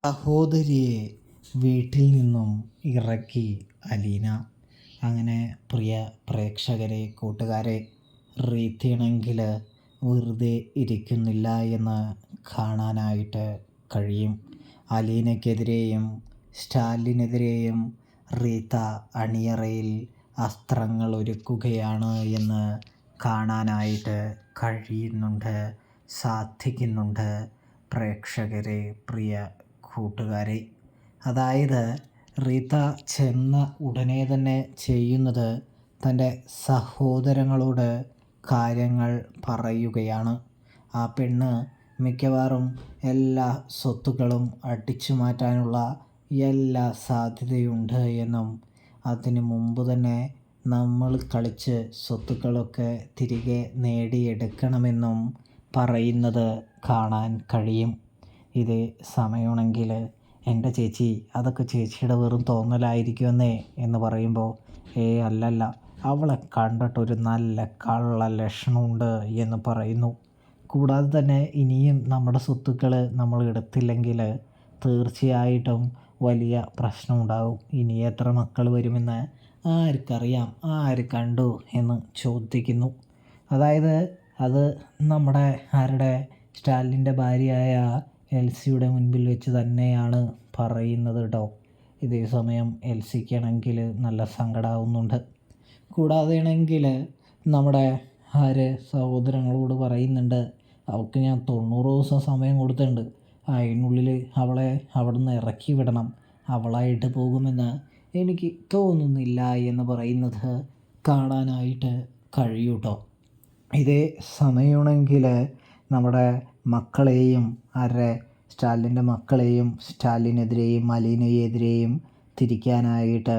സഹോദരിയെ വീട്ടിൽ നിന്നും ഇറക്കി അലീന. അങ്ങനെ പ്രിയ പ്രേക്ഷകരെ, കൂട്ടുകാരെ, റീത്തിയാണെങ്കിൽ വെറുതെ ഇരിക്കുന്നില്ല എന്ന് കാണാനായിട്ട് കഴിയും. അലീനയ്ക്കെതിരെയും സ്റ്റാലിനെതിരെയും റീത്ത അണിയറയിൽ അസ്ത്രങ്ങൾ ഒരുക്കുകയാണ് എന്ന് കാണാനായിട്ട് സാധിക്കുന്നുണ്ട് പ്രേക്ഷകരെ, പ്രിയ കൂട്ടുകാരെ. അതായത് റീത്ത ചെന്ന ഉടനെ തന്നെ ചെയ്യുന്നത് തൻ്റെ സഹോദരങ്ങളോട് കാര്യങ്ങൾ പറയുകയാണ്. ആ പെണ്ണ് മിക്കവാറും എല്ലാ സ്വത്തുക്കളും അടിച്ചു മാറ്റാനുള്ള എല്ലാ സാധ്യതയുണ്ട് എന്നും അതിനു മുമ്പ് തന്നെ നമ്മൾ കളിച്ച് സ്വത്തുക്കളൊക്കെ തിരികെ നേടിയെടുക്കണമെന്നും പറയുന്നത് കാണാൻ കഴിയും. ഇതേ സമയമാണെങ്കിൽ എൻ്റെ ചേച്ചി, അതൊക്കെ ചേച്ചിയുടെ വെറും തോന്നലായിരിക്കുമെന്നേ എന്ന് പറയുമ്പോൾ, അല്ലല്ല, അവളെ കണ്ടിട്ടൊരു നല്ല കള്ള ലക്ഷണമുണ്ട് എന്ന് പറയുന്നു. കൂടാതെ തന്നെ ഇനിയും നമ്മുടെ സ്വത്തുക്കൾ നമ്മൾ എടുത്തില്ലെങ്കിൽ തീർച്ചയായിട്ടും വലിയ പ്രശ്നമുണ്ടാകും. ഇനി എത്ര മക്കൾ വരുമെന്ന് ആർക്കറിയാം, ആര് കണ്ടു എന്ന് ചോദിക്കുന്നു. അതായത് അത് നമ്മുടെ സ്റ്റാലിൻ്റെ ഭാര്യയായ എൽസിയുടെ മുൻപിൽ വെച്ച് തന്നെയാണ് പറയുന്നത് കേട്ടോ. ഇതേ സമയം എൽസിക്കാണെങ്കിൽ നല്ല സങ്കടമാവുന്നുണ്ട്. കൂടാതെയാണെങ്കിൽ നമ്മുടെ സഹോദരങ്ങളോട് പറയുന്നുണ്ട്, അവൾക്ക് ഞാൻ 90 ദിവസം സമയം കൊടുത്തിട്ടുണ്ട്, അതിനുള്ളിൽ അവളെ അവിടെ നിന്ന് ഇറക്കി വിടണം, അവളായിട്ട് പോകുമെന്ന് എനിക്ക് തോന്നുന്നില്ല എന്ന് പറയുന്നത് കാണാനായിട്ട് കഴിയൂട്ടോ. ഇതേ സമയമാണെങ്കിൽ നമ്മുടെ മക്കളെയും സ്റ്റാലിൻ്റെ മക്കളെയും സ്റ്റാലിനെതിരെയും അലീനയെതിരെയും തിരിക്കാനായിട്ട്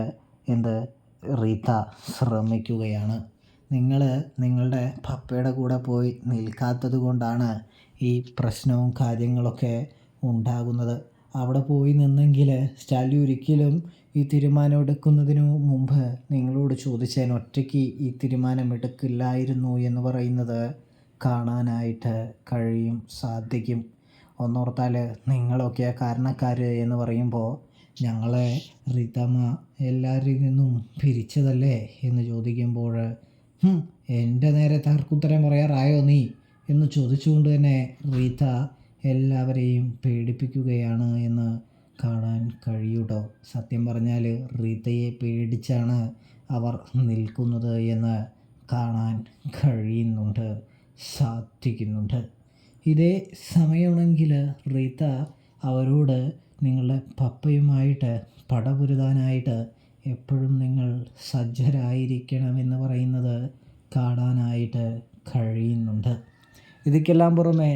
റീത്ത ശ്രമിക്കുകയാണ്. നിങ്ങൾ നിങ്ങളുടെ പപ്പയുടെ കൂടെ പോയി നിൽക്കാത്തത് കൊണ്ടാണ് ഈ പ്രശ്നവും കാര്യങ്ങളൊക്കെ ഉണ്ടാകുന്നത്. അവിടെ പോയി നിന്നെങ്കിൽ സ്റ്റാലി ഒരിക്കലും ഈ തീരുമാനം എടുക്കുന്നതിനു മുമ്പ് നിങ്ങളോട് ചോദിച്ചതിന് ഒറ്റയ്ക്ക് ഈ തീരുമാനം എടുക്കില്ലായിരുന്നു എന്ന് പറയുന്നത് കാണാനായിട്ട് സാധിക്കും. ഒന്നോർത്താൽ നിങ്ങളൊക്കെ കാരണക്കാർ എന്ന് പറയുമ്പോൾ, ഞങ്ങളെ റീത്തമ്മ എല്ലാവരിൽ നിന്നും പിരിച്ചതല്ലേ എന്ന് ചോദിക്കുമ്പോൾ, എൻ്റെ നേരെ തർക്കുത്തരം പറയാറായോ നീ എന്ന് ചോദിച്ചുകൊണ്ട് തന്നെ റീത്ത എല്ലാവരെയും പേടിപ്പിക്കുകയാണ് എന്ന് കാണാൻ കഴിയൂട്ടോ. സത്യം പറഞ്ഞാൽ റീത്തയെ പേടിച്ചാണ് അവർ നിൽക്കുന്നത് എന്ന് കാണാൻ സാധിക്കുന്നുണ്ട്. ഇതേ സമയമാണെങ്കിൽ റീത്ത അവരോട് നിങ്ങളുടെ പപ്പയുമായിട്ട് പടപൊരുതാനായിട്ട് എപ്പോഴും നിങ്ങൾ സജ്ജരായിരിക്കണമെന്ന് പറയുന്നത് കാണാനായിട്ട് കഴിയുന്നുണ്ട്. ഇതിക്കെല്ലാം പുറമെ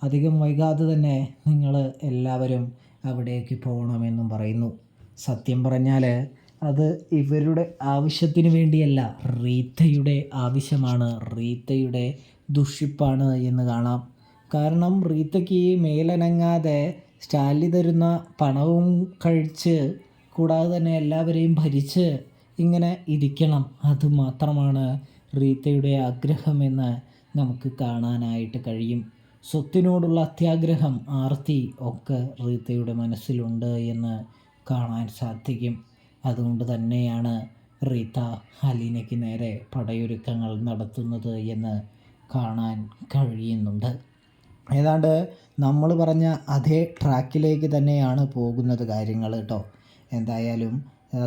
അധികം വൈകാതെ തന്നെ നിങ്ങൾ എല്ലാവരും അവിടേക്ക് പോകണമെന്നും പറയുന്നു. സത്യം പറഞ്ഞാൽ അത് ഇവരുടെ ആവശ്യത്തിന് വേണ്ടിയല്ല, റീത്തയുടെ ആവശ്യമാണ്, റീത്തയുടെ ദുഷിപ്പാണ് എന്ന് കാണാം. കാരണം റീത്തയ്ക്ക് മേലനങ്ങാതെ സ്റ്റാലി തരുന്ന പണവും കഴിച്ച്, കൂടാതെ തന്നെ എല്ലാവരെയും ഭരിച്ച് ഇങ്ങനെ ഇരിക്കണം, അതുമാത്രമാണ് റീത്തയുടെ ആഗ്രഹമെന്ന് നമുക്ക് കാണാനായിട്ട് കഴിയും. സ്വത്തിനോടുള്ള അത്യാഗ്രഹം, ആർത്തി ഒക്കെ റീത്തയുടെ മനസ്സിലുണ്ട് എന്ന് കാണാൻ സാധിക്കും. അതുകൊണ്ട് തന്നെയാണ് റീത്ത അലീനയ്ക്ക് നേരെ പടയൊരുക്കങ്ങൾ നടത്തുന്നത് എന്ന് കാണാൻ കഴിയുന്നുണ്ട്. ഏതാണ്ട് നമ്മൾ പറഞ്ഞ അതേ ട്രാക്കിലേക്ക് തന്നെയാണ് പോകുന്നത് കാര്യങ്ങൾ കേട്ടോ. എന്തായാലും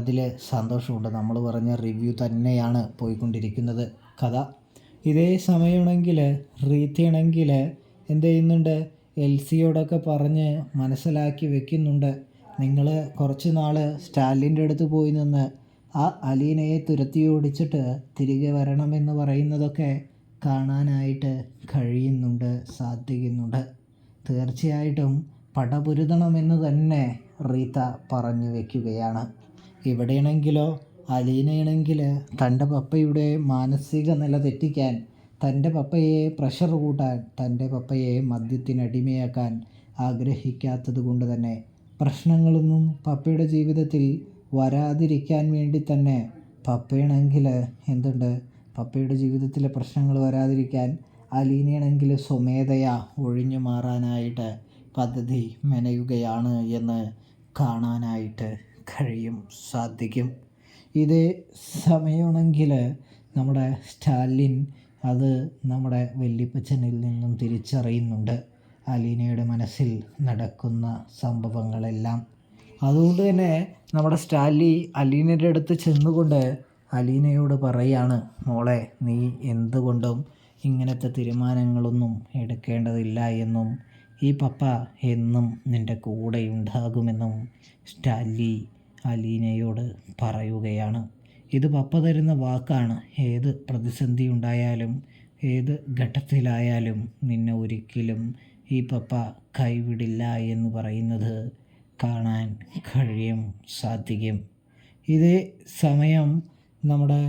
അതിൽ സന്തോഷമുണ്ട്. നമ്മൾ പറഞ്ഞ റിവ്യൂ തന്നെയാണ് പോയിക്കൊണ്ടിരിക്കുന്നത് കഥ. ഇതേ സമയമാണെങ്കിൽ റീത്തയാണെങ്കിൽ എന്ത് ചെയ്യുന്നുണ്ട്, എൽസിയോടൊക്കെ പറഞ്ഞ് മനസ്സിലാക്കി വെക്കുന്നുണ്ട്. നിങ്ങൾ കുറച്ച് നാൾ സ്റ്റാലിൻ്റെ അടുത്ത് പോയി നിന്ന് ആ അലീനയെ തുരത്തി ഓടിച്ചിട്ട് തിരികെ വരണമെന്ന് പറയുന്നതൊക്കെ കാണാനായിട്ട് സാധിക്കുന്നുണ്ട്. തീർച്ചയായിട്ടും പടപൊരുതണമെന്ന് തന്നെ റീത്ത പറഞ്ഞു വയ്ക്കുകയാണ്. ഇവിടെയാണെങ്കിലോ അലീനയാണെങ്കിൽ തൻ്റെ പപ്പയുടെ മാനസിക നില തെറ്റിക്കാൻ, തൻ്റെ പപ്പയെ പ്രഷർ കൂട്ടാൻ, തൻ്റെ പപ്പയെ മദ്യത്തിനടിമയാക്കാൻ ആഗ്രഹിക്കാത്തത് കൊണ്ട് തന്നെ പ്രശ്നങ്ങളൊന്നും പപ്പയുടെ ജീവിതത്തിൽ വരാതിരിക്കാൻ വേണ്ടി തന്നെ പപ്പയാണെങ്കിൽ പപ്പയുടെ ജീവിതത്തിലെ പ്രശ്നങ്ങൾ വരാതിരിക്കാൻ അലീനയാണെങ്കിൽ സ്വമേധയാ ഒഴിഞ്ഞു മാറാനായിട്ട് പദ്ധതി മെനയുകയാണ് എന്ന് കാണാനായിട്ട് സാധിക്കും. ഇതേ സമയമാണെങ്കിൽ നമ്മുടെ സ്റ്റാലിൻ അത് നമ്മുടെ വല്യപ്പച്ചനിൽ നിന്നും തിരിച്ചറിയുന്നുണ്ട് അലീനയുടെ മനസ്സിൽ നടക്കുന്ന സംഭവങ്ങളെല്ലാം. അതുകൊണ്ട് തന്നെ നമ്മുടെ സ്റ്റാലി അലീനയുടെ അടുത്ത് ചെന്നുകൊണ്ട് അലീനയോട് പറയാണ്, മോളെ നീ എന്തുകൊണ്ടും ഇങ്ങനത്തെ തീരുമാനങ്ങളൊന്നും എടുക്കേണ്ടതില്ല എന്നും ഈ പപ്പ എന്നും നിൻ്റെ കൂടെ ഉണ്ടാകുമെന്നും സ്റ്റാലി അലീനയോട് പറയുകയാണ്. ഇത് പപ്പ തരുന്ന വാക്കാണ്. ഏത് പ്രതിസന്ധി ഉണ്ടായാലും ഏത് ഘട്ടത്തിലായാലും നിന്നെ ഒരിക്കലും ഈ പപ്പ കൈവിടില്ല എന്ന് പറയുന്നത് കാണാൻ സാധിക്കും. ഇതേ സമയം നമ്മുടെ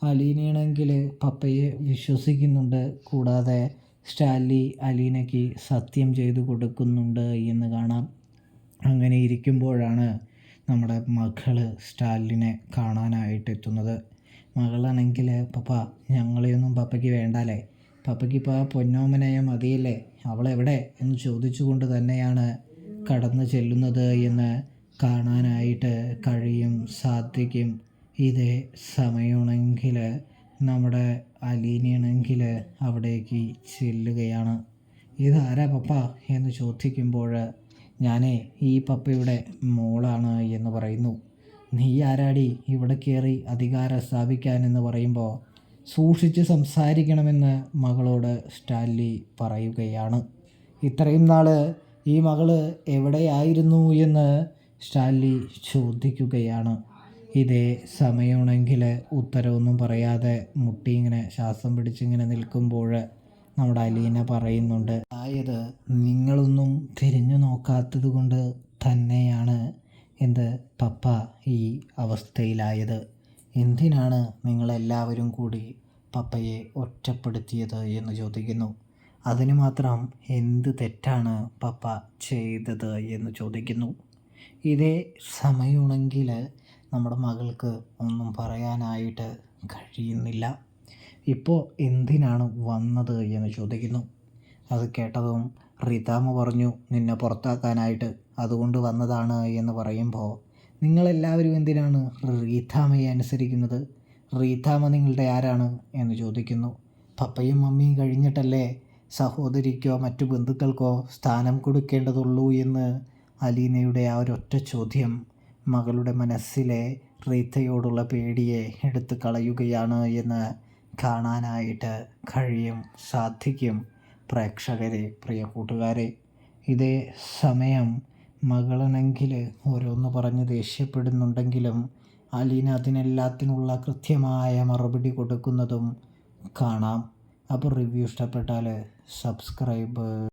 അലീനയാണെങ്കിൽ പപ്പയെ വിശ്വസിക്കുന്നുണ്ട്. കൂടാതെ സ്റ്റാലി അലീനയ്ക്ക് സത്യം ചെയ്തു കൊടുക്കുന്നുണ്ട് എന്ന് കാണാം. അങ്ങനെ ഇരിക്കുമ്പോഴാണ് നമ്മുടെ മകള് സ്റ്റാലിനെ കാണാനായിട്ട് എത്തുന്നത്. മകളാണെങ്കിൽ പപ്പ ഞങ്ങളെയൊന്നും പപ്പയ്ക്ക് വേണ്ടാലേ, പപ്പയ്ക്ക് ഇപ്പോൾ ആ പൊന്നോമനയെ മതിയല്ലേ, അവളെവിടെ എന്ന് ചോദിച്ചുകൊണ്ട് തന്നെയാണ് കടന്നു ചെല്ലുന്നത് എന്ന് കാണാനായിട്ട് സാധിക്കും. ഇതേ സമയമാണെങ്കിൽ നമ്മുടെ അലീനയാണെങ്കിൽ അവിടേക്ക് ചെല്ലുകയാണ്. ഇതാരാ പപ്പ എന്ന് ചോദിക്കുമ്പോൾ ഞാനേ ഈ പപ്പയുടെ മോളാണ് എന്ന് പറയുന്നു. നീ ആരാടി ഇവിടെ കയറി അധികാരം സ്ഥാപിക്കാനെന്ന് പറയുമ്പോൾ സൂക്ഷിച്ച് സംസാരിക്കണമെന്ന് മകളോട് സ്റ്റാൻലി പറയുകയാണ്. ഇത്രയും നാൾ ഈ മകള് എവിടെയായിരുന്നു എന്ന് സ്റ്റാൻലി ചോദിക്കുകയാണ്. ഇതേ സമയമാണെങ്കിൽ ഉത്തരവൊന്നും പറയാതെ മുട്ടി ഇങ്ങനെ ശ്വാസം പിടിച്ചിങ്ങനെ നിൽക്കുമ്പോൾ നമ്മുടെ അലീന പറയുന്നുണ്ട്, അതായത് നിങ്ങളൊന്നും തിരിഞ്ഞു നോക്കാത്തത് കൊണ്ട് തന്നെയാണ് പപ്പ ഈ അവസ്ഥയിലായത്. എന്തിനാണ് നിങ്ങളെല്ലാവരും കൂടി പപ്പയെ ഒറ്റപ്പെടുത്തിയത് എന്ന് ചോദിക്കുന്നു. അതിന് മാത്രം എന്ത് തെറ്റാണ് പപ്പ ചെയ്തത് എന്ന് ചോദിക്കുന്നു. ഇതേ സമയമാണെങ്കിൽ നമ്മുടെ മകൾക്ക് ഒന്നും പറയാനായിട്ട് കഴിയുന്നില്ല. ഇപ്പോൾ എന്തിനാണ് വന്നത് എന്ന് ചോദിക്കുന്നു. അത് കേട്ടതും റീതാമ്മ പറഞ്ഞു, നിന്നെ പുറത്താക്കാനായിട്ട് അതുകൊണ്ട് വന്നതാണ് എന്ന് പറയുമ്പോൾ നിങ്ങളെല്ലാവരും എന്തിനാണ് റീതാമ്മയെ അനുസരിക്കുന്നത്? റീതാമ്മ നിങ്ങളുടെ ആരാണ് എന്ന് ചോദിക്കുന്നു. പപ്പയും മമ്മിയും കഴിഞ്ഞിട്ടല്ലേ സഹോദരിക്കോ മറ്റു ബന്ധുക്കൾക്കോ സ്ഥാനം കൊടുക്കേണ്ടതുള്ളൂ എന്ന് അലീനയുടെ ആ ഒരൊറ്റ ചോദ്യം മകളുടെ മനസ്സിലെ റീത്തയോടുള്ള പേടിയെ എടുത്തു കളയുകയാണ് എന്ന് കാണാനായിട്ട് സാധിക്കും. പ്രേക്ഷകരെ, പ്രിയ കൂട്ടുകാരെ, ഇതേ സമയം മകളാണെങ്കിൽ ഓരോന്ന് പറഞ്ഞ് ദേഷ്യപ്പെടുന്നുണ്ടെങ്കിലും അലീന അതിനെല്ലാത്തിനുള്ള കൃത്യമായ മറുപടി കൊടുക്കുന്നതും കാണാം. അപ്പോൾ റിവ്യൂ ഇഷ്ടപ്പെട്ടാൽ സബ്സ്ക്രൈബ്